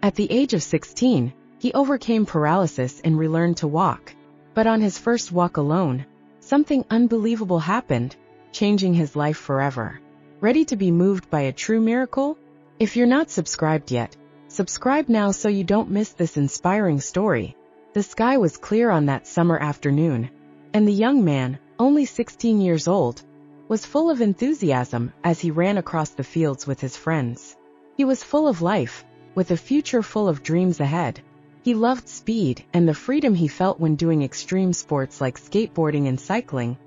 At the age of 16, he overcame paralysis and relearned to walk. But on his first walk alone, something unbelievable happened, changing his life forever. Ready to be moved by a true miracle? If you're not subscribed yet, subscribe now so you don't miss this inspiring story. The sky was clear on that summer afternoon, and the young man, only 16 years old, was full of enthusiasm as he ran across the fields with his friends. He was full of life, with a future full of dreams ahead. He loved speed and the freedom he felt when doing extreme sports like skateboarding and cycling,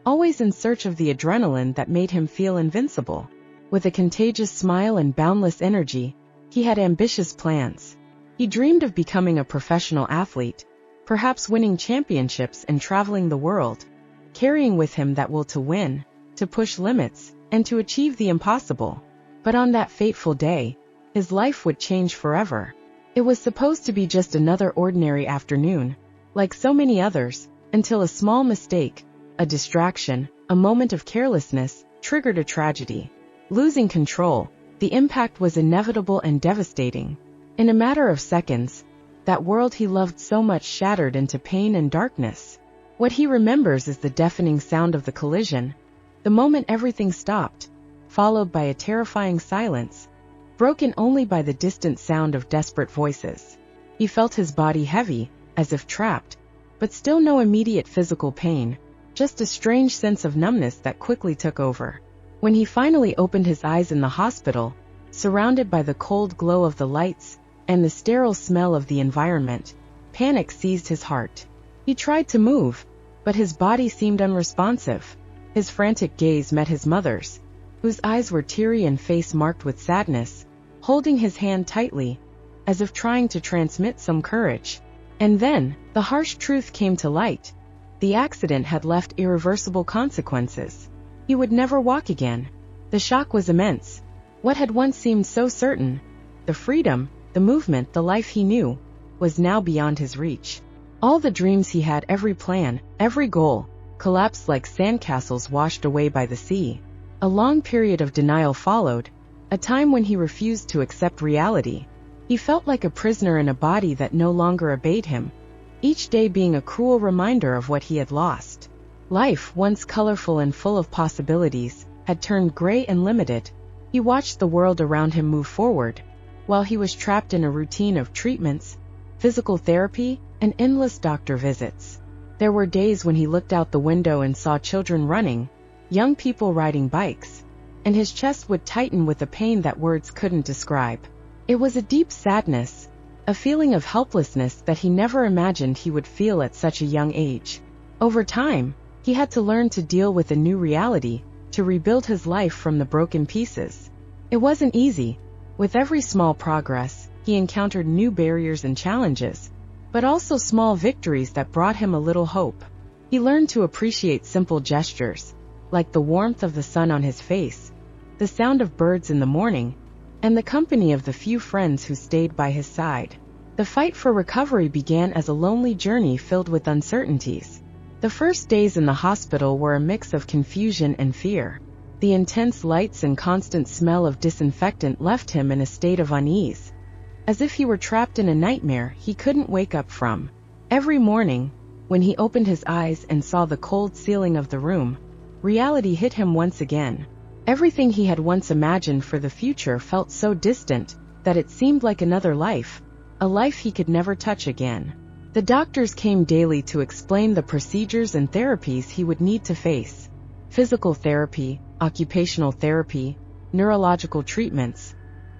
always in search of the adrenaline that made him feel invincible. With a contagious smile and boundless energy, he had ambitious plans. He dreamed of becoming a professional athlete, perhaps winning championships and traveling the world, carrying with him that will to win, to push limits, and to achieve the impossible. But on that fateful day, his life would change forever. It was supposed to be just another ordinary afternoon, like so many others, until a small mistake, a distraction, a moment of carelessness, triggered a tragedy. Losing control, the impact was inevitable and devastating. In a matter of seconds, that world he loved so much shattered into pain and darkness. What he remembers is the deafening sound of the collision, the moment everything stopped, followed by a terrifying silence, broken only by the distant sound of desperate voices. He felt his body heavy, as if trapped, but still no immediate physical pain, just a strange sense of numbness that quickly took over. When he finally opened his eyes in the hospital, surrounded by the cold glow of the lights and the sterile smell of the environment, panic seized his heart. He tried to move, but his body seemed unresponsive. His frantic gaze met his mother's, whose eyes were teary and face marked with sadness, holding his hand tightly, as if trying to transmit some courage. And then, the harsh truth came to light. The accident had left irreversible consequences. He would never walk again. The shock was immense. What had once seemed so certain, the freedom, the movement, the life he knew, was now beyond his reach. All the dreams he had, every plan, every goal, collapsed like sandcastles washed away by the sea. A long period of denial followed, a time when he refused to accept reality. He felt like a prisoner in a body that no longer obeyed him, each day being a cruel reminder of what he had lost. Life, once colorful and full of possibilities, had turned gray and limited. He watched the world around him move forward, while he was trapped in a routine of treatments, physical therapy, and endless doctor visits. There were days when he looked out the window and saw children running, young people riding bikes, and his chest would tighten with a pain that words couldn't describe. It was a deep sadness, a feeling of helplessness that he never imagined he would feel at such a young age. Over time, he had to learn to deal with a new reality, to rebuild his life from the broken pieces. It wasn't easy. With every small progress, he encountered new barriers and challenges, but also small victories that brought him a little hope. He learned to appreciate simple gestures, like the warmth of the sun on his face, the sound of birds in the morning, and the company of the few friends who stayed by his side. The fight for recovery began as a lonely journey filled with uncertainties. The first days in the hospital were a mix of confusion and fear. The intense lights and constant smell of disinfectant left him in a state of unease, as if he were trapped in a nightmare he couldn't wake up from. Every morning, when he opened his eyes and saw the cold ceiling of the room, reality hit him once again. Everything he had once imagined for the future felt so distant that it seemed like another life, a life he could never touch again. The doctors came daily to explain the procedures and therapies he would need to face. Physical therapy, occupational therapy, neurological treatments,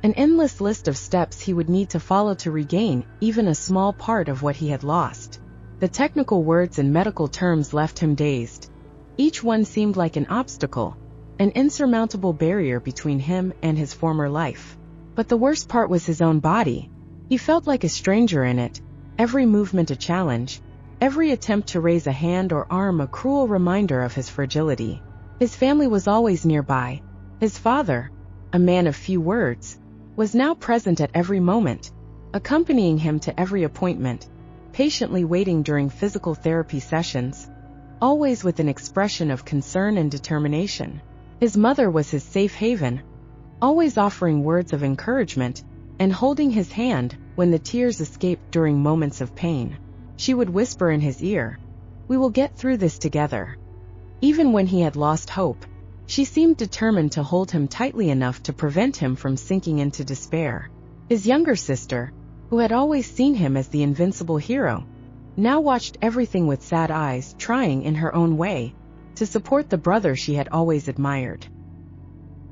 an endless list of steps he would need to follow to regain even a small part of what he had lost. The technical words and medical terms left him dazed. Each one seemed like an obstacle, an insurmountable barrier between him and his former life. But the worst part was his own body. He felt like a stranger in it, every movement a challenge, every attempt to raise a hand or arm a cruel reminder of his fragility. His family was always nearby. His father, a man of few words, was now present at every moment, accompanying him to every appointment, patiently waiting during physical therapy sessions, always with an expression of concern and determination. His mother was his safe haven, always offering words of encouragement and holding his hand when the tears escaped during moments of pain. She would whisper in his ear, "We will get through this together." Even when he had lost hope, she seemed determined to hold him tightly enough to prevent him from sinking into despair. His younger sister, who had always seen him as the invincible hero, now watched everything with sad eyes, trying in her own way to support the brother she had always admired.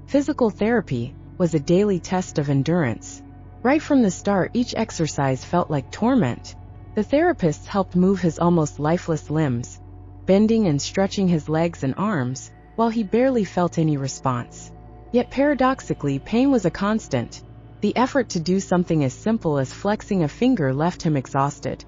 Physical therapy was a daily test of endurance. Right from the start, each exercise felt like torment. The therapists helped move his almost lifeless limbs, bending and stretching his legs and arms, while he barely felt any response. Yet paradoxically, pain was a constant. The effort to do something as simple as flexing a finger left him exhausted,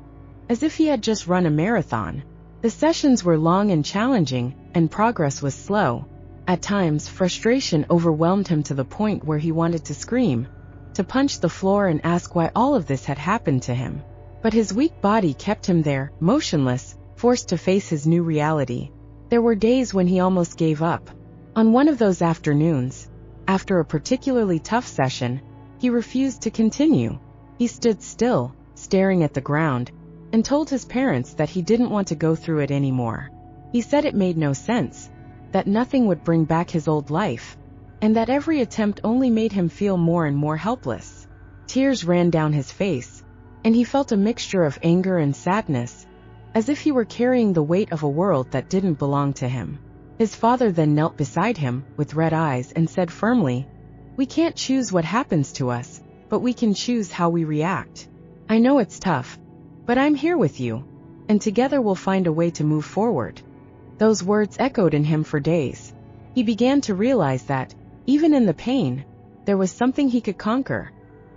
as if he had just run a marathon. The sessions were long and challenging, and progress was slow. At times, frustration overwhelmed him to the point where he wanted to scream, to punch the floor and ask why all of this had happened to him. But his weak body kept him there, motionless, forced to face his new reality. There were days when he almost gave up. On one of those afternoons, after a particularly tough session, he refused to continue. He stood still, staring at the ground, and told his parents that he didn't want to go through it anymore. He said it made no sense, that nothing would bring back his old life, and that every attempt only made him feel more and more helpless. Tears ran down his face, and he felt a mixture of anger and sadness, as if he were carrying the weight of a world that didn't belong to him. His father then knelt beside him, with red eyes, and said firmly, "We can't choose what happens to us, but we can choose how we react. I know it's tough, but I'm here with you, and together we'll find a way to move forward." Those words echoed in him for days. He began to realize that, even in the pain, there was something he could conquer: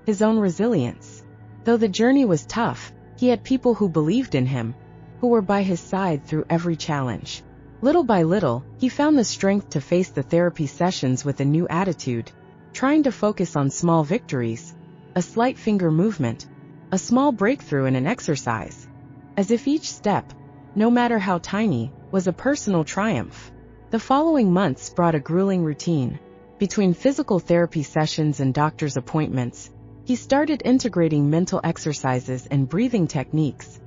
his own resilience. Though the journey was tough, he had people who believed in him, who were by his side through every challenge. Little by little, he found the strength to face the therapy sessions with a new attitude, trying to focus on small victories, a slight finger movement, a small breakthrough in an exercise, as if each step, no matter how tiny, was a personal triumph. The following months brought a grueling routine. Between physical therapy sessions and doctor's appointments, he started integrating mental exercises and breathing techniques,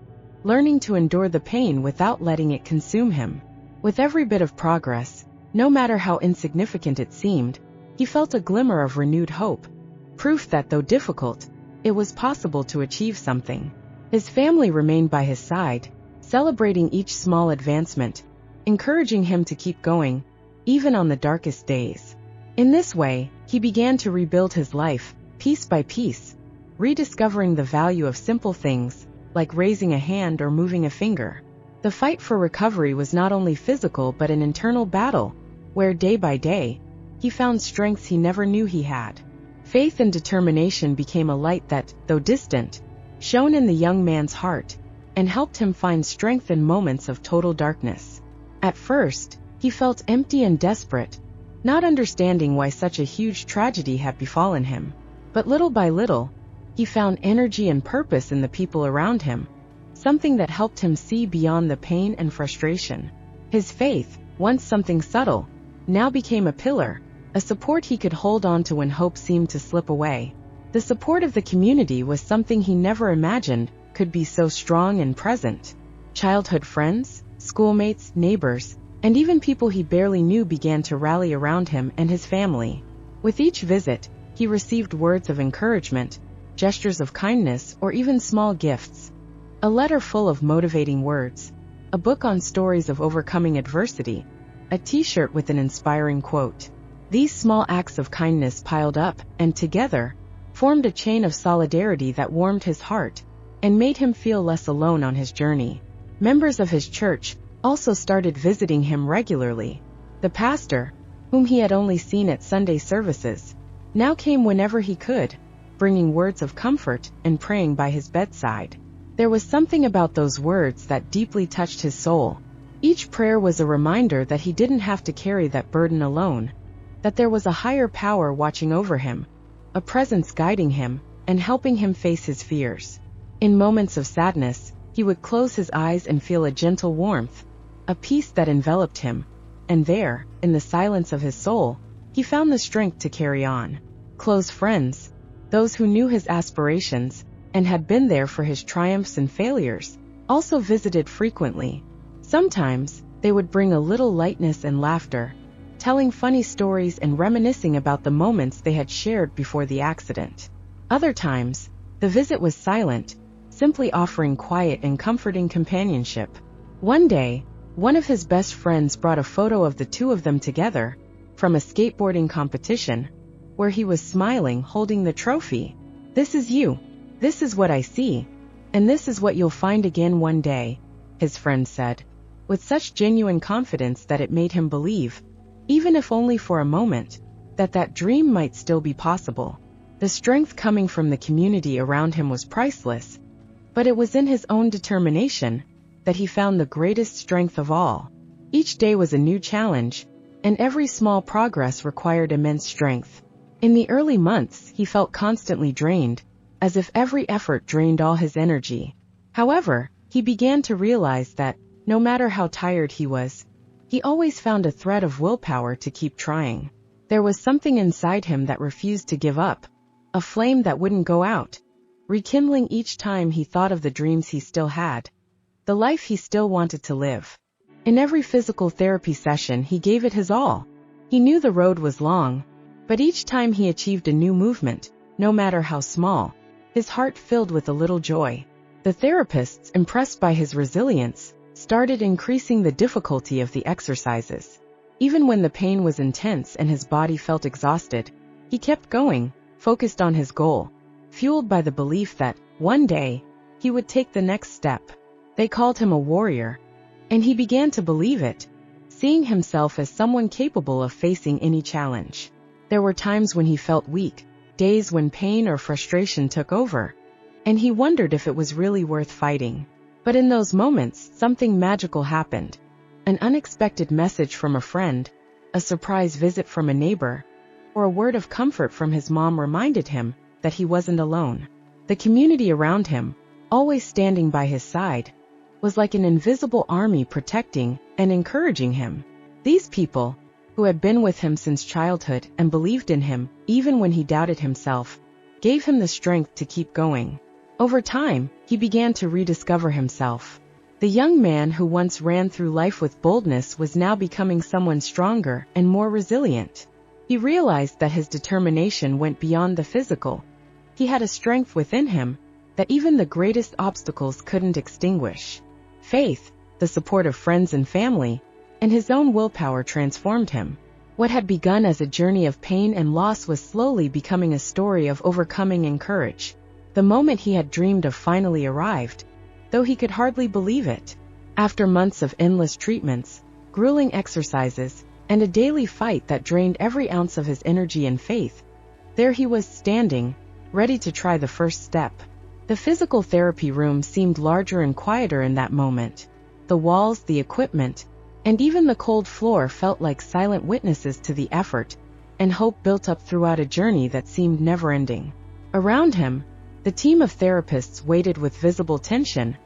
learning to endure the pain without letting it consume him. With every bit of progress, no matter how insignificant it seemed, he felt a glimmer of renewed hope, proof that though difficult, it was possible to achieve something. His family remained by his side, celebrating each small advancement, encouraging him to keep going, even on the darkest days. In this way, he began to rebuild his life, piece by piece, rediscovering the value of simple things, like raising a hand or moving a finger. The fight for recovery was not only physical but an internal battle, where day by day, he found strengths he never knew he had. Faith and determination became a light that, though distant, shone in the young man's heart, and helped him find strength in moments of total darkness. At first, he felt empty and desperate, not understanding why such a huge tragedy had befallen him. But little by little, he found energy and purpose in the people around him, something that helped him see beyond the pain and frustration. His faith, once something subtle, now became a pillar, a support he could hold on to when hope seemed to slip away. The support of the community was something he never imagined could be so strong and present. Childhood friends, schoolmates, neighbors, and even people he barely knew began to rally around him and his family. With each visit, he received words of encouragement, gestures of kindness, or even small gifts. A letter full of motivating words, a book on stories of overcoming adversity, a t-shirt with an inspiring quote. These small acts of kindness piled up, and together, formed a chain of solidarity that warmed his heart, and made him feel less alone on his journey. Members of his church also started visiting him regularly. The pastor, whom he had only seen at Sunday services, now came whenever he could, bringing words of comfort and praying by his bedside. There was something about those words that deeply touched his soul. Each prayer was a reminder that he didn't have to carry that burden alone, that there was a higher power watching over him, a presence guiding him and helping him face his fears. In moments of sadness, he would close his eyes and feel a gentle warmth, a peace that enveloped him, and there, in the silence of his soul, he found the strength to carry on. Close friends, those who knew his aspirations, and had been there for his triumphs and failures, also visited frequently. Sometimes, they would bring a little lightness and laughter, telling funny stories and reminiscing about the moments they had shared before the accident. Other times, the visit was silent, simply offering quiet and comforting companionship. One day, one of his best friends brought a photo of the two of them together, from a skateboarding competition, where he was smiling holding the trophy. "This is you. This is what I see. And this is what you'll find again one day," his friend said, with such genuine confidence that it made him believe, even if only for a moment, that dream might still be possible. The strength coming from the community around him was priceless, but it was in his own determination that he found the greatest strength of all. Each day was a new challenge, and every small progress required immense strength. In the early months, he felt constantly drained, as if every effort drained all his energy. However, he began to realize that, no matter how tired he was, he always found a thread of willpower to keep trying. There was something inside him that refused to give up, a flame that wouldn't go out, rekindling each time he thought of the dreams he still had, the life he still wanted to live. In every physical therapy session, he gave it his all. He knew the road was long, but each time he achieved a new movement, no matter how small, his heart filled with a little joy. The therapists, impressed by his resilience, started increasing the difficulty of the exercises. Even when the pain was intense and his body felt exhausted, he kept going, focused on his goal, fueled by the belief that, one day, he would take the next step. They called him a warrior, and he began to believe it, seeing himself as someone capable of facing any challenge. There were times when he felt weak, days when pain or frustration took over, and he wondered if it was really worth fighting. But in those moments, something magical happened. An unexpected message from a friend, a surprise visit from a neighbor, or a word of comfort from his mom reminded him that he wasn't alone. The community around him, always standing by his side, was like an invisible army protecting and encouraging him. These people, who had been with him since childhood and believed in him even when he doubted himself, gave him the strength to keep going. Over time, he began to rediscover himself. The young man who once ran through life with boldness was now becoming someone stronger and more resilient. He realized that his determination went beyond the physical. He had a strength within him that even the greatest obstacles couldn't extinguish. Faith, the support of friends and family, and his own willpower transformed him. What had begun as a journey of pain and loss was slowly becoming a story of overcoming and courage. The moment he had dreamed of finally arrived, though he could hardly believe it. After months of endless treatments, grueling exercises, and a daily fight that drained every ounce of his energy and faith, there he was standing, ready to try the first step. The physical therapy room seemed larger and quieter in that moment. The walls, the equipment, and even the cold floor felt like silent witnesses to the effort and hope built up throughout a journey that seemed never-ending. Around him, the team of therapists waited with visible tension,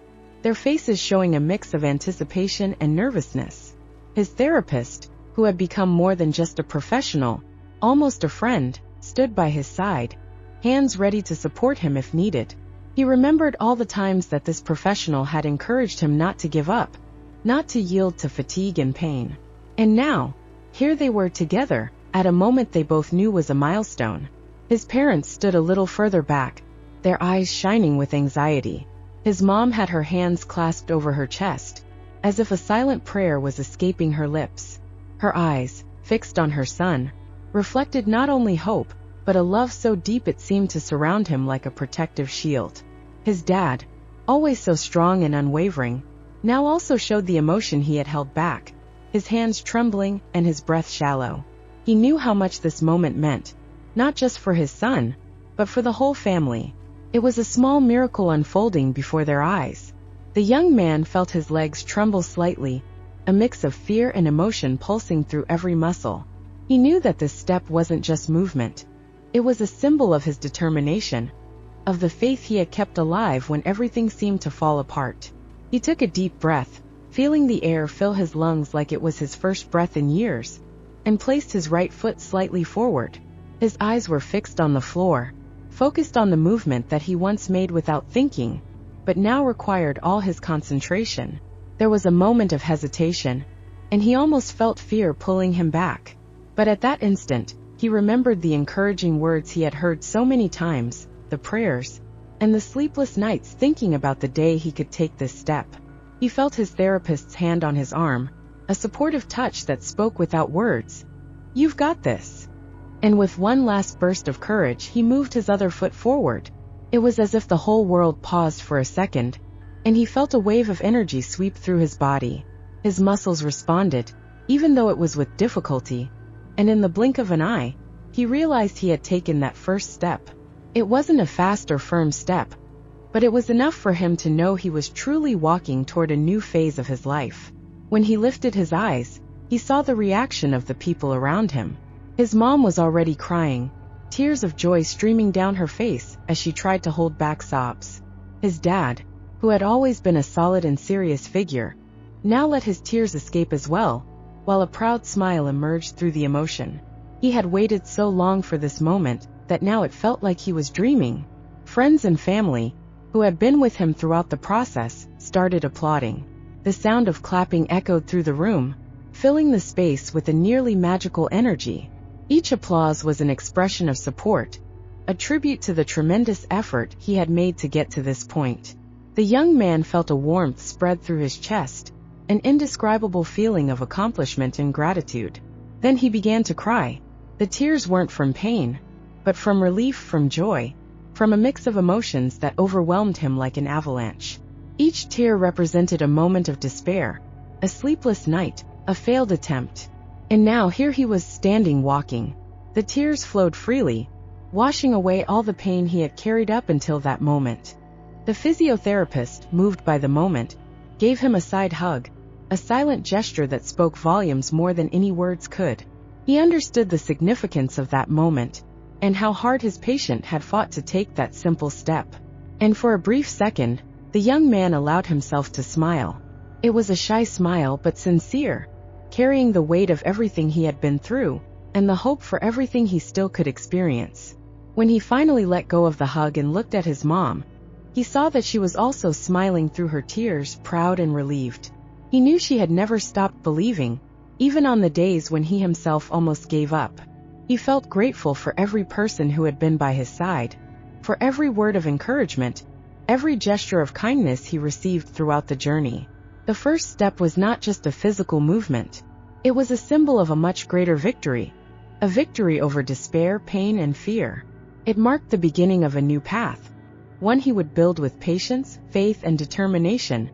their faces showing a mix of anticipation and nervousness. His therapist, who had become more than just a professional, almost a friend, stood by his side, hands ready to support him if needed. He remembered all the times that this professional had encouraged him not to give up, not to yield to fatigue and pain. And now, here they were together, at a moment they both knew was a milestone. His parents stood a little further back, their eyes shining with anxiety. His mom had her hands clasped over her chest, as if a silent prayer was escaping her lips. Her eyes, fixed on her son, reflected not only hope, but a love so deep it seemed to surround him like a protective shield. His dad, always so strong and unwavering, now also showed the emotion he had held back, his hands trembling and his breath shallow. He knew how much this moment meant, not just for his son, but for the whole family. It was a small miracle unfolding before their eyes. The young man felt his legs tremble slightly, a mix of fear and emotion pulsing through every muscle. He knew that this step wasn't just movement. It was a symbol of his determination, of the faith he had kept alive when everything seemed to fall apart. He took a deep breath, feeling the air fill his lungs like it was his first breath in years, and placed his right foot slightly forward. His eyes were fixed on the floor, focused on the movement that he once made without thinking, but now required all his concentration. There was a moment of hesitation, and he almost felt fear pulling him back. But at that instant, he remembered the encouraging words he had heard so many times, the prayers, and the sleepless nights thinking about the day he could take this step. He felt his therapist's hand on his arm, a supportive touch that spoke without words. "You've got this." And with one last burst of courage, he moved his other foot forward. It was as if the whole world paused for a second, and he felt a wave of energy sweep through his body. His muscles responded, even though it was with difficulty, and in the blink of an eye, he realized he had taken that first step. It wasn't a fast or firm step, but it was enough for him to know he was truly walking toward a new phase of his life. When he lifted his eyes, he saw the reaction of the people around him. His mom was already crying, tears of joy streaming down her face as she tried to hold back sobs. His dad, who had always been a solid and serious figure, now let his tears escape as well, while a proud smile emerged through the emotion. He had waited so long for this moment that now it felt like he was dreaming. Friends and family, who had been with him throughout the process, started applauding. The sound of clapping echoed through the room, filling the space with a nearly magical energy. Each applause was an expression of support, a tribute to the tremendous effort he had made to get to this point. The young man felt a warmth spread through his chest, an indescribable feeling of accomplishment and gratitude. Then he began to cry. The tears weren't from pain, but from relief, from joy, from a mix of emotions that overwhelmed him like an avalanche. Each tear represented a moment of despair, a sleepless night, a failed attempt. And now here he was standing walking. The tears flowed freely, washing away all the pain he had carried up until that moment. The physiotherapist, moved by the moment, gave him a side hug, a silent gesture that spoke volumes more than any words could. He understood the significance of that moment, and how hard his patient had fought to take that simple step. And for a brief second, the young man allowed himself to smile. It was a shy smile but sincere, carrying the weight of everything he had been through, and the hope for everything he still could experience. When he finally let go of the hug and looked at his mom, he saw that she was also smiling through her tears, proud and relieved. He knew she had never stopped believing, even on the days when he himself almost gave up. He felt grateful for every person who had been by his side, for every word of encouragement, every gesture of kindness he received throughout the journey. The first step was not just a physical movement. It was a symbol of a much greater victory, a victory over despair, pain, and fear. It marked the beginning of a new path, one he would build with patience, faith, and determination,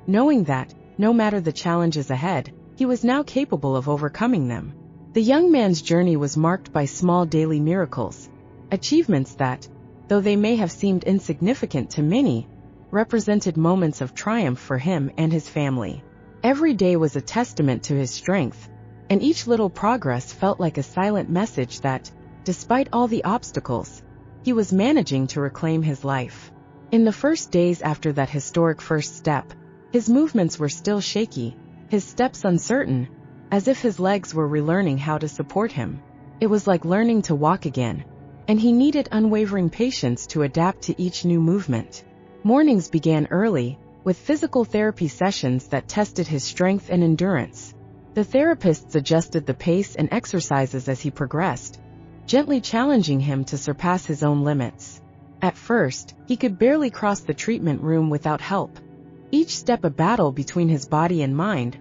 knowing that, no matter the challenges ahead, he was now capable of overcoming them. The young man's journey was marked by small daily miracles, achievements that, though they may have seemed insignificant to many, represented moments of triumph for him and his family. Every day was a testament to his strength, and each little progress felt like a silent message that, despite all the obstacles, he was managing to reclaim his life. In the first days after that historic first step, his movements were still shaky, his steps uncertain, as if his legs were relearning how to support him. It was like learning to walk again, and he needed unwavering patience to adapt to each new movement. Mornings began early, with physical therapy sessions that tested his strength and endurance. The therapists adjusted the pace and exercises as he progressed, gently challenging him to surpass his own limits. At first, he could barely cross the treatment room without help, each step a battle between his body and mind,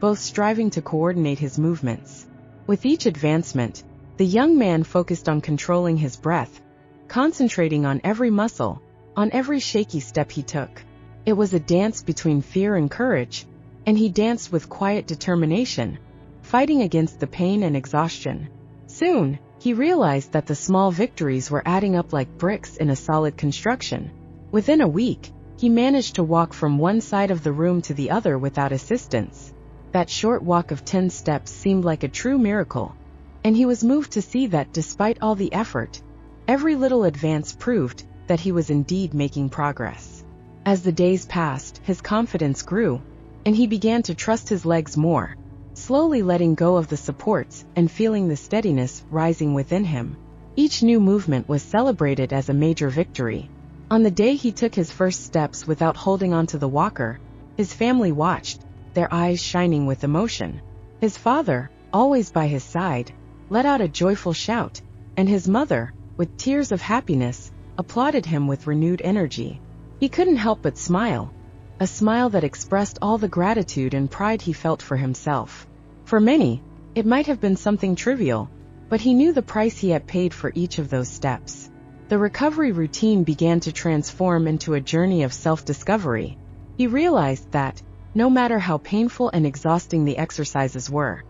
both striving to coordinate his movements. With each advancement, the young man focused on controlling his breath, concentrating on every muscle, on every shaky step he took. It was a dance between fear and courage, and he danced with quiet determination, fighting against the pain and exhaustion. Soon, he realized that the small victories were adding up like bricks in a solid construction. Within a week, he managed to walk from one side of the room to the other without assistance. That short walk of 10 steps seemed like a true miracle, and he was moved to see that despite all the effort, every little advance proved that he was indeed making progress. As the days passed, his confidence grew, and he began to trust his legs more, slowly letting go of the supports and feeling the steadiness rising within him. Each new movement was celebrated as a major victory. On the day he took his first steps without holding onto the walker, his family watched, their eyes shining with emotion. His father, always by his side, let out a joyful shout, and his mother, with tears of happiness, applauded him with renewed energy. He couldn't help but smile, a smile that expressed all the gratitude and pride he felt for himself. For many, it might have been something trivial, but he knew the price he had paid for each of those steps. The recovery routine began to transform into a journey of self-discovery. He realized that, no matter how painful and exhausting the exercises were,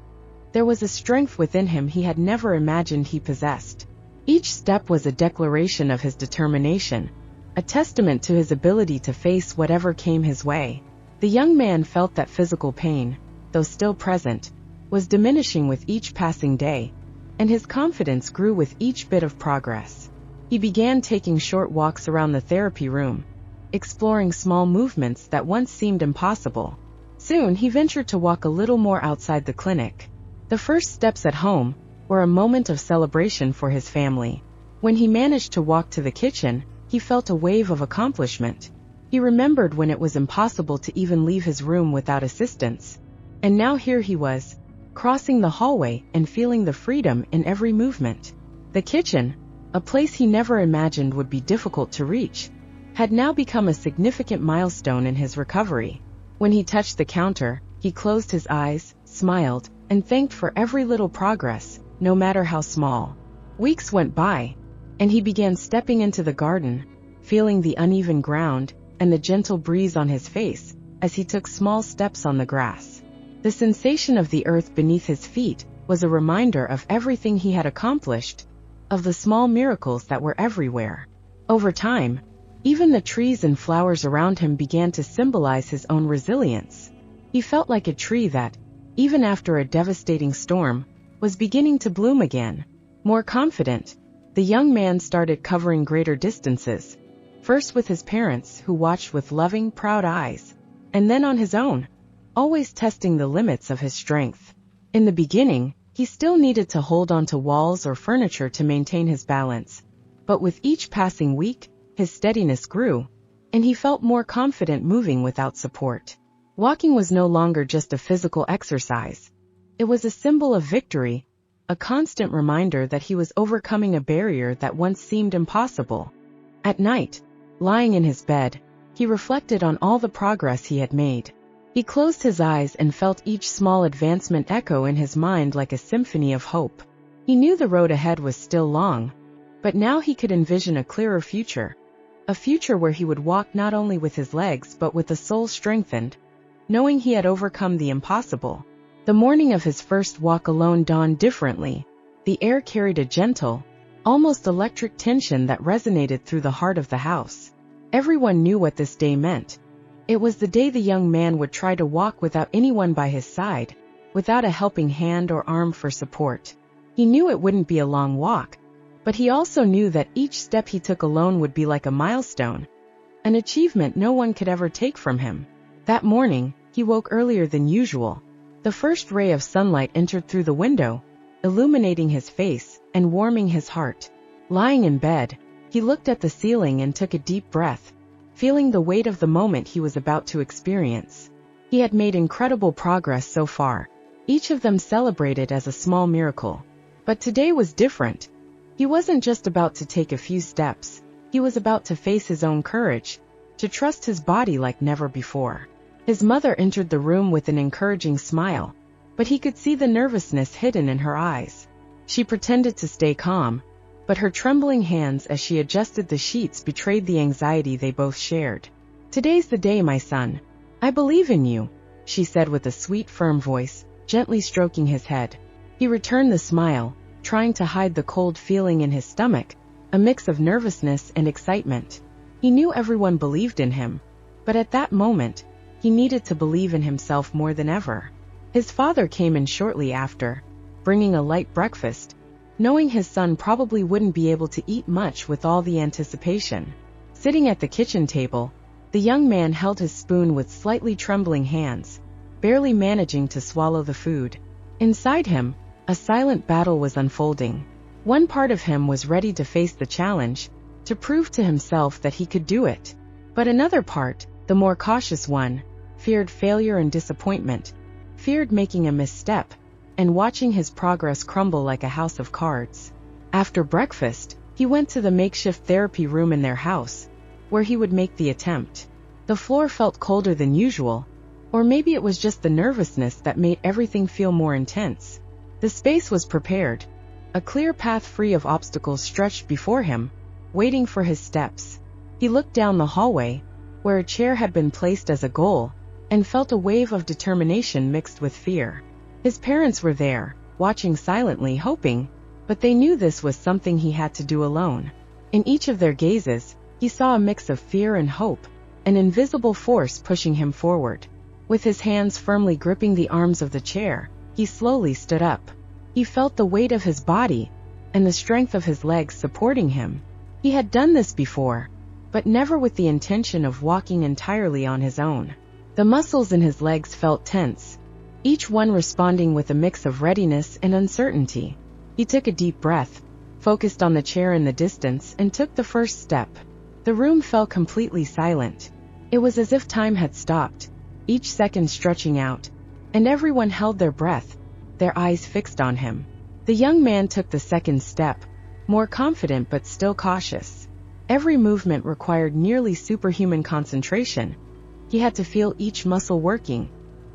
there was a strength within him he had never imagined he possessed. Each step was a declaration of his determination, a testament to his ability to face whatever came his way. The young man felt that physical pain, though still present, was diminishing with each passing day, and his confidence grew with each bit of progress. He began taking short walks around the therapy room, exploring small movements that once seemed impossible. Soon he ventured to walk a little more outside the clinic. The first steps at home were a moment of celebration for his family. When he managed to walk to the kitchen, he felt a wave of accomplishment. He remembered when it was impossible to even leave his room without assistance. And now here he was, crossing the hallway and feeling the freedom in every movement. The kitchen, a place he never imagined would be difficult to reach, had now become a significant milestone in his recovery. When he touched the counter, he closed his eyes, smiled, and thanked for every little progress, no matter how small. Weeks went by, and he began stepping into the garden, feeling the uneven ground and the gentle breeze on his face as he took small steps on the grass. The sensation of the earth beneath his feet was a reminder of everything he had accomplished, of the small miracles that were everywhere. Over time, even the trees and flowers around him began to symbolize his own resilience. He felt like a tree that, even after a devastating storm, was beginning to bloom again. More confident, the young man started covering greater distances, first with his parents, who watched with loving, proud eyes, and then on his own, always testing the limits of his strength. In the beginning, he still needed to hold onto walls or furniture to maintain his balance, but with each passing week, his steadiness grew, and he felt more confident moving without support. Walking was no longer just a physical exercise. It was a symbol of victory, a constant reminder that he was overcoming a barrier that once seemed impossible. At night, lying in his bed, he reflected on all the progress he had made. He closed his eyes and felt each small advancement echo in his mind like a symphony of hope. He knew the road ahead was still long, but now he could envision a clearer future. A future where he would walk not only with his legs but with a soul strengthened, knowing he had overcome the impossible. The morning of his first walk alone dawned differently. The air carried a gentle, almost electric tension that resonated through the heart of the house. Everyone knew what this day meant. It was the day the young man would try to walk without anyone by his side, without a helping hand or arm for support. He knew it wouldn't be a long walk, but he also knew that each step he took alone would be like a milestone, an achievement no one could ever take from him. That morning, he woke earlier than usual. The first ray of sunlight entered through the window, illuminating his face and warming his heart. Lying in bed, he looked at the ceiling and took a deep breath, feeling the weight of the moment he was about to experience. He had made incredible progress so far, each of them celebrated as a small miracle. But today was different. He wasn't just about to take a few steps, he was about to face his own courage, to trust his body like never before. His mother entered the room with an encouraging smile, but he could see the nervousness hidden in her eyes. She pretended to stay calm, but her trembling hands as she adjusted the sheets betrayed the anxiety they both shared. "Today's the day, my son. I believe in you," she said with a sweet, firm voice, gently stroking his head. He returned the smile, trying to hide the cold feeling in his stomach, a mix of nervousness and excitement. He knew everyone believed in him, but at that moment, he needed to believe in himself more than ever. His father came in shortly after, bringing a light breakfast, knowing his son probably wouldn't be able to eat much with all the anticipation. Sitting at the kitchen table, the young man held his spoon with slightly trembling hands, barely managing to swallow the food. Inside him, a silent battle was unfolding. One part of him was ready to face the challenge, to prove to himself that he could do it. But another part, the more cautious one, feared failure and disappointment, feared making a misstep, and watching his progress crumble like a house of cards. After breakfast, he went to the makeshift therapy room in their house, where he would make the attempt. The floor felt colder than usual, or maybe it was just the nervousness that made everything feel more intense. The space was prepared. A clear path free of obstacles stretched before him, waiting for his steps. He looked down the hallway, where a chair had been placed as a goal, and felt a wave of determination mixed with fear. His parents were there, watching silently, hoping, but they knew this was something he had to do alone. In each of their gazes, he saw a mix of fear and hope, an invisible force pushing him forward. With his hands firmly gripping the arms of the chair, he slowly stood up. He felt the weight of his body, and the strength of his legs supporting him. He had done this before, but never with the intention of walking entirely on his own. The muscles in his legs felt tense, each one responding with a mix of readiness and uncertainty. He took a deep breath, focused on the chair in the distance, and took the first step. The room fell completely silent. It was as if time had stopped, each second stretching out, and everyone held their breath, their eyes fixed on him. The young man took the second step, more confident but still cautious. Every movement required nearly superhuman concentration. He had to feel each muscle working,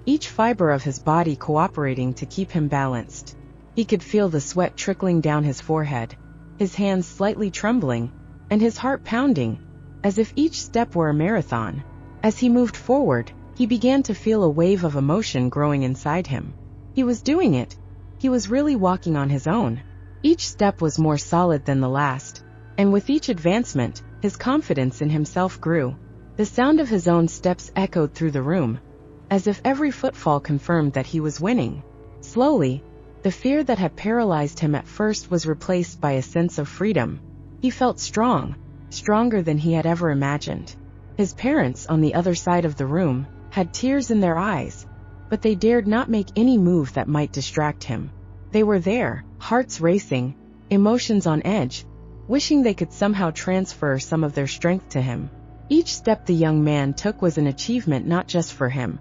each fiber of his body cooperating to keep him balanced. He could feel the sweat trickling down his forehead, his hands slightly trembling, and his heart pounding, as if each step were a marathon. As he moved forward, he began to feel a wave of emotion growing inside him. He was doing it. He was really walking on his own. Each step was more solid than the last, and with each advancement, his confidence in himself grew. The sound of his own steps echoed through the room, as if every footfall confirmed that he was winning. Slowly, the fear that had paralyzed him at first was replaced by a sense of freedom. He felt strong, stronger than he had ever imagined. His parents, on the other side of the room, had tears in their eyes, but they dared not make any move that might distract him. They were there, hearts racing, emotions on edge, wishing they could somehow transfer some of their strength to him. Each step the young man took was an achievement not just for him,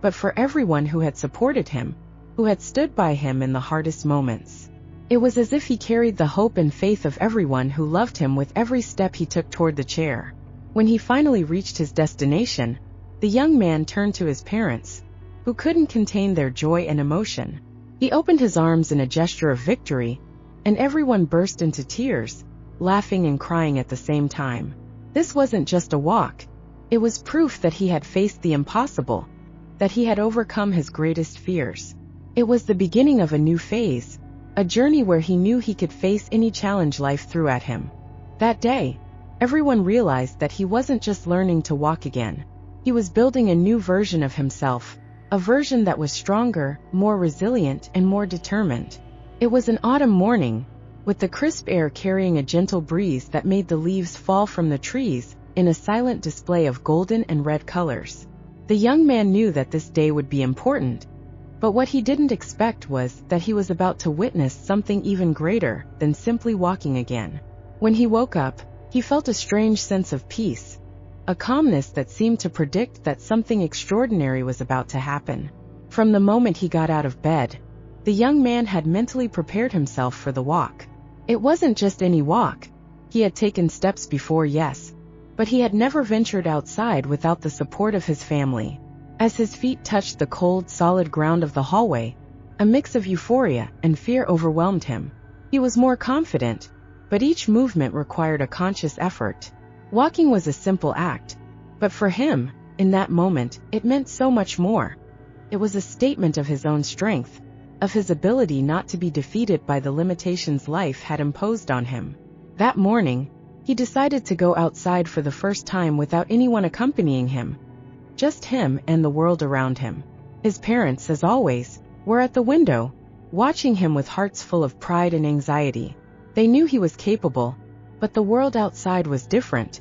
but for everyone who had supported him, who had stood by him in the hardest moments. It was as if he carried the hope and faith of everyone who loved him with every step he took toward the chair. When he finally reached his destination, the young man turned to his parents, who couldn't contain their joy and emotion. He opened his arms in a gesture of victory, and everyone burst into tears, laughing and crying at the same time. This wasn't just a walk. It was proof that he had faced the impossible, that he had overcome his greatest fears. It was the beginning of a new phase, a journey where he knew he could face any challenge life threw at him. That day, everyone realized that he wasn't just learning to walk again. He was building a new version of himself, a version that was stronger, more resilient, and more determined. It was an autumn morning, with the crisp air carrying a gentle breeze that made the leaves fall from the trees in a silent display of golden and red colors. The young man knew that this day would be important, but what he didn't expect was that he was about to witness something even greater than simply walking again. When he woke up, he felt a strange sense of peace, a calmness that seemed to predict that something extraordinary was about to happen. From the moment he got out of bed, the young man had mentally prepared himself for the walk. It wasn't just any walk. He had taken steps before, yes, but he had never ventured outside without the support of his family. As his feet touched the cold, solid ground of the hallway, a mix of euphoria and fear overwhelmed him. He was more confident, but each movement required a conscious effort. Walking was a simple act, but for him, in that moment, it meant so much more. It was a statement of his own strength, of his ability not to be defeated by the limitations life had imposed on him. That morning, he decided to go outside for the first time without anyone accompanying him. Just him and the world around him. His parents, as always, were at the window, watching him with hearts full of pride and anxiety. They knew he was capable, but the world outside was different.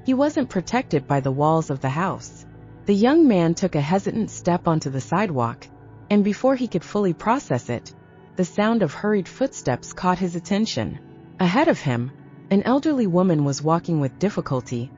He wasn't protected by the walls of the house. The young man took a hesitant step onto the sidewalk, and before he could fully process it, the sound of hurried footsteps caught his attention. Ahead of him, an elderly woman was walking with difficulty,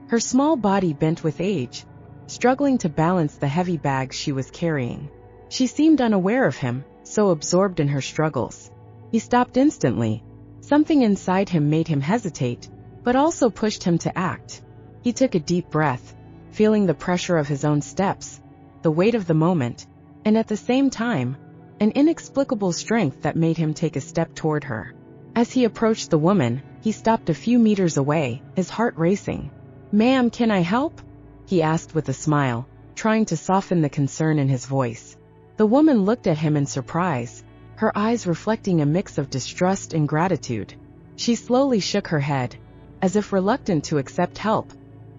her small body bent with age, struggling to balance the heavy bags she was carrying. She seemed unaware of him, so absorbed in her struggles. He stopped instantly. Something inside him made him hesitate, but also pushed him to act. He took a deep breath, feeling the pressure of his own steps, the weight of the moment, and at the same time, an inexplicable strength that made him take a step toward her. As he approached the woman, he stopped a few meters away, his heart racing. "Ma'am, can I help?" he asked with a smile, trying to soften the concern in his voice. The woman looked at him in surprise, her eyes reflecting a mix of distrust and gratitude. She slowly shook her head, as if reluctant to accept help,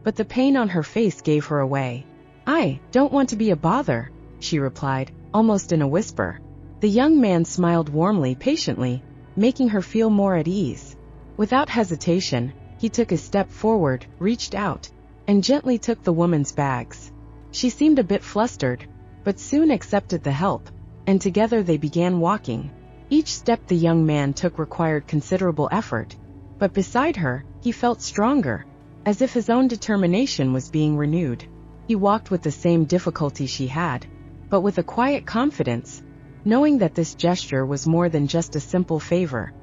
but the pain on her face gave her away. "I don't want to be a bother," she replied, almost in a whisper. The young man smiled warmly, patiently, making her feel more at ease. Without hesitation, he took a step forward, reached out, and gently took the woman's bags. She seemed a bit flustered, but soon accepted the help, and together they began walking. Each step the young man took required considerable effort, but beside her, he felt stronger, as if his own determination was being renewed. He walked with the same difficulty she had, but with a quiet confidence, knowing that this gesture was more than just a simple favor.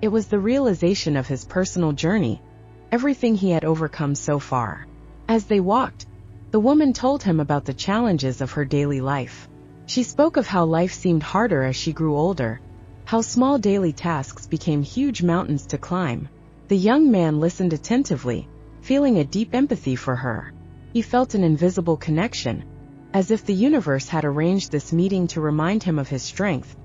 It was the realization of his personal journey, everything he had overcome so far. As they walked, the woman told him about the challenges of her daily life. She spoke of how life seemed harder as she grew older, how small daily tasks became huge mountains to climb. The young man listened attentively, feeling a deep empathy for her. He felt an invisible connection, as if the universe had arranged this meeting to remind him of his strength,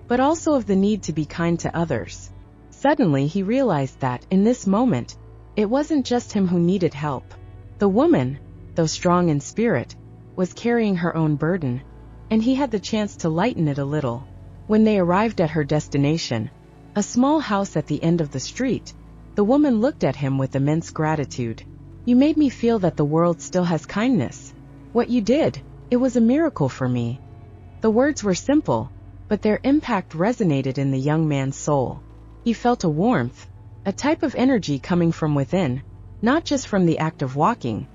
but also of the need to be kind to others. Suddenly he realized that, in this moment, it wasn't just him who needed help. The woman, though strong in spirit, was carrying her own burden, and he had the chance to lighten it a little. When they arrived at her destination, a small house at the end of the street, the woman looked at him with immense gratitude. "You made me feel that the world still has kindness. What you did, it was a miracle for me." The words were simple, but their impact resonated in the young man's soul. He felt a warmth, a type of energy coming from within, not just from the act of walking,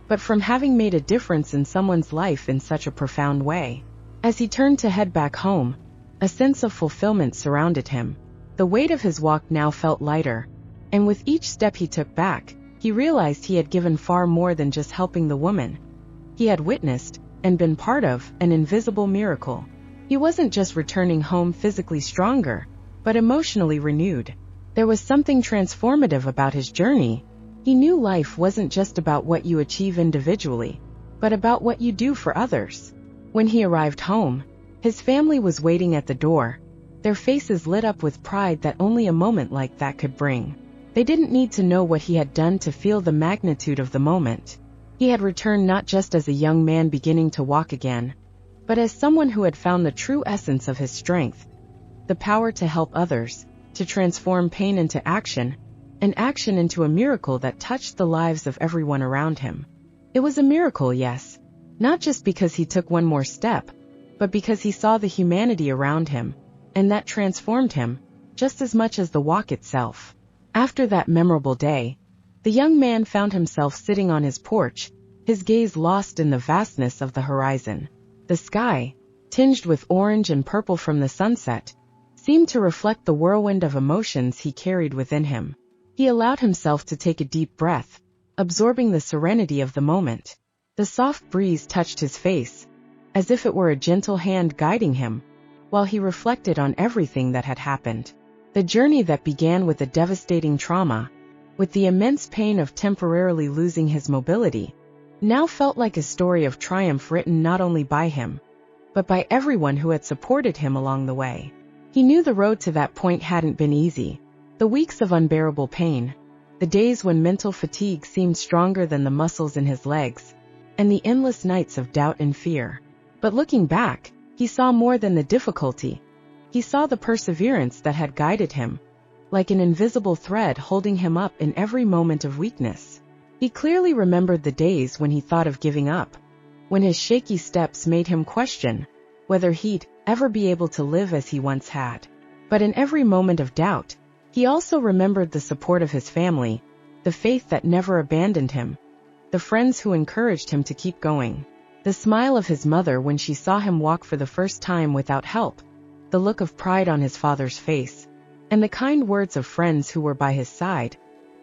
but from having made a difference in someone's life in such a profound way. As he turned to head back home, a sense of fulfillment surrounded him. The weight of his walk now felt lighter, and with each step he took back, he realized he had given far more than just helping the woman. He had witnessed, and been part of, an invisible miracle. He wasn't just returning home physically stronger, but emotionally renewed. There was something transformative about his journey. He knew life wasn't just about what you achieve individually, but about what you do for others. When he arrived home, his family was waiting at the door, their faces lit up with pride that only a moment like that could bring. They didn't need to know what he had done to feel the magnitude of the moment. He had returned not just as a young man beginning to walk again, but as someone who had found the true essence of his strength, the power to help others, to transform pain into action, and action into a miracle that touched the lives of everyone around him. It was a miracle, yes, not just because he took one more step, but because he saw the humanity around him, and that transformed him, just as much as the walk itself. After that memorable day, the young man found himself sitting on his porch, his gaze lost in the vastness of the horizon. The sky, tinged with orange and purple from the sunset, seemed to reflect the whirlwind of emotions he carried within him. He allowed himself to take a deep breath, absorbing the serenity of the moment. The soft breeze touched his face, as if it were a gentle hand guiding him, while he reflected on everything that had happened. The journey that began with a devastating trauma, with the immense pain of temporarily losing his mobility, now felt like a story of triumph written not only by him, but by everyone who had supported him along the way. He knew the road to that point hadn't been easy. The weeks of unbearable pain, the days when mental fatigue seemed stronger than the muscles in his legs, and the endless nights of doubt and fear. But looking back, he saw more than the difficulty. He saw the perseverance that had guided him, like an invisible thread holding him up in every moment of weakness. He clearly remembered the days when he thought of giving up, when his shaky steps made him question whether he'd ever be able to live as he once had. But in every moment of doubt, he also remembered the support of his family, the faith that never abandoned him, the friends who encouraged him to keep going, the smile of his mother when she saw him walk for the first time without help, the look of pride on his father's face, and the kind words of friends who were by his side,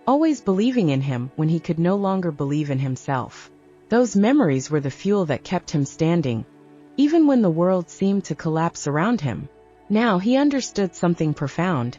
always believing in him when he could no longer believe in himself. Those memories were the fuel that kept him standing, even when the world seemed to collapse around him. Now he understood something profound.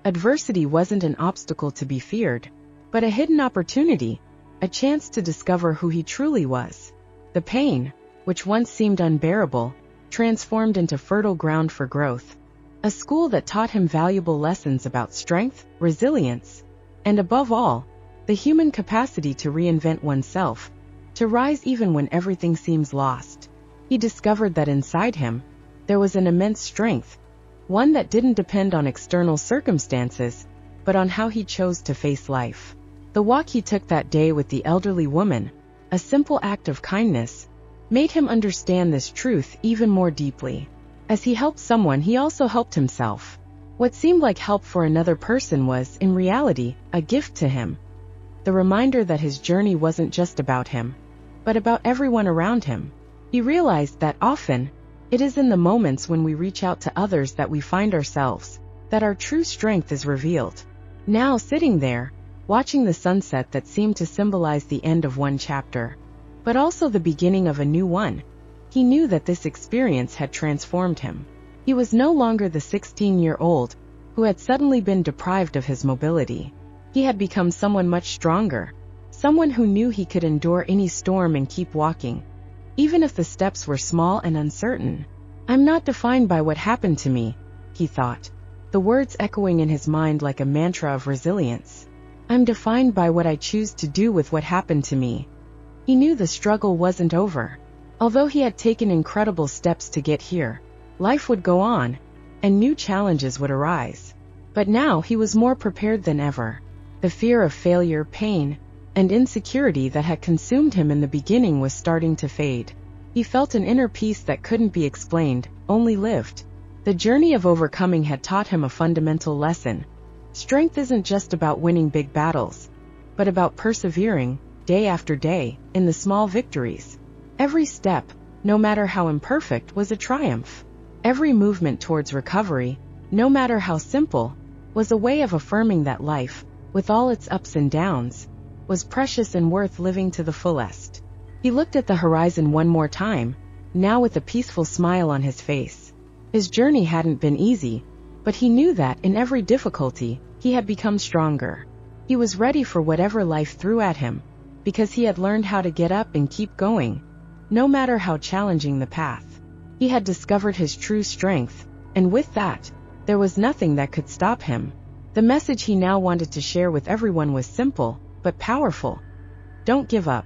Adversity wasn't an obstacle to be feared, but a hidden opportunity, a chance to discover who he truly was. The pain, which once seemed unbearable, transformed into fertile ground for growth, a school that taught him valuable lessons about strength, resilience, and above all, the human capacity to reinvent oneself, to rise even when everything seems lost. He discovered that inside him, there was an immense strength, one that didn't depend on external circumstances, but on how he chose to face life. The walk he took that day with the elderly woman, a simple act of kindness, made him understand this truth even more deeply. As he helped someone, he also helped himself. What seemed like help for another person was, in reality, a gift to him. The reminder that his journey wasn't just about him, but about everyone around him. He realized that often, it is in the moments when we reach out to others that we find ourselves, that our true strength is revealed. Now sitting there, watching the sunset that seemed to symbolize the end of one chapter, but also the beginning of a new one, he knew that this experience had transformed him. He was no longer the 16-year-old who had suddenly been deprived of his mobility. He had become someone much stronger, someone who knew he could endure any storm and keep walking, even if the steps were small and uncertain. "I'm not defined by what happened to me," he thought, the words echoing in his mind like a mantra of resilience. "I'm defined by what I choose to do with what happened to me." He knew the struggle wasn't over. Although he had taken incredible steps to get here, life would go on, and new challenges would arise. But now he was more prepared than ever. The fear of failure, pain, and insecurity that had consumed him in the beginning was starting to fade. He felt an inner peace that couldn't be explained, only lived. The journey of overcoming had taught him a fundamental lesson. Strength isn't just about winning big battles, but about persevering, day after day, in the small victories. Every step, no matter how imperfect, was a triumph. Every movement towards recovery, no matter how simple, was a way of affirming that life, with all its ups and downs, was precious and worth living to the fullest. He looked at the horizon one more time, now with a peaceful smile on his face. His journey hadn't been easy, but he knew that in every difficulty, he had become stronger. He was ready for whatever life threw at him, because he had learned how to get up and keep going, no matter how challenging the path. He had discovered his true strength, and with that, there was nothing that could stop him. The message he now wanted to share with everyone was simple, but powerful. Don't give up.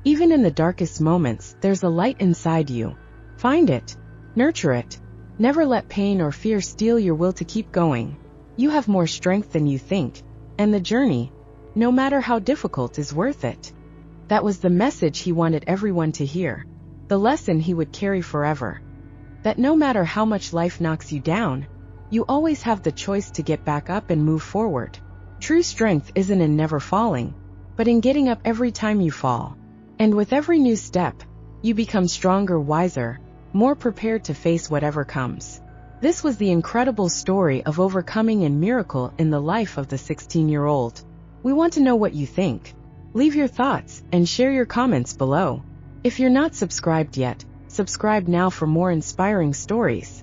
Even in the darkest moments, there's a light inside you. Find it. Nurture it. Never let pain or fear steal your will to keep going. You have more strength than you think, and the journey, no matter how difficult, is worth it. That was the message he wanted everyone to hear. The lesson he would carry forever. That no matter how much life knocks you down, you always have the choice to get back up and move forward. True strength isn't in never falling, but in getting up every time you fall. And with every new step, you become stronger, wiser, more prepared to face whatever comes. This was the incredible story of overcoming and miracle in the life of the 16-year-old. We want to know what you think. Leave your thoughts and share your comments below. If you're not subscribed yet, subscribe now for more inspiring stories.